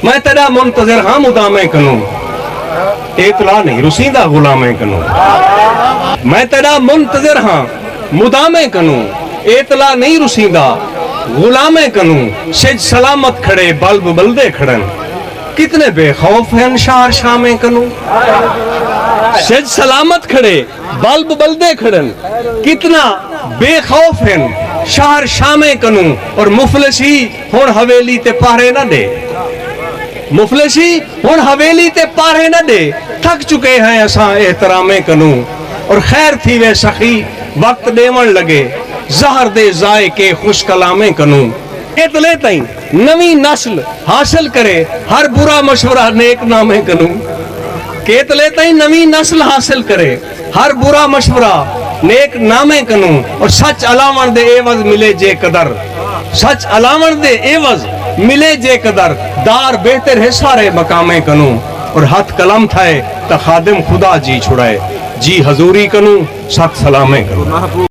میں تیرا منتظر ہاں مدامے کنوں اطلاع نہیں رسیدہ غلامے کنوں میں تیرا منتظر ہاں مدامے کنوں اطلاع نہیں رسیدہ غلامے کنوں شج سلامت کھڑے بلب بلدے کھڑن کتنے بے خوف ہیں شہر شامے کنوں شج سلامت کھڑے بلب بلدے کھڑن کتنا بے خوف ہیں شہر شامے کنوں اور مفلسی ہون حویلی تے پارے نہ دے مفلسی ہون حویلی تے پارے نہ دے تھک چکے ہیں اساں احترامے کنوں اور خیر تھی وے سخی وقت دیون لگے زہر دے ذائقے خوش کلامے کنوں اتلے تائیں نوی نسل حاصل کرے ہر برا مشورہ نیک نامے کنوں اتلے تائیں نوی نسل حاصل کرے ہر برا مشورہ نیک نامے کنوں اور سچ علاوان دے ایوز ملے جے قدر سچ علاوان دے ایوز ملے جے قدر دار بہتر ہے سارے مقامے کنوں اور ہاتھ کلام تھائے تا خادم خدا جی چھڑائے جی حضوری کنوں سخت سلامے کنوں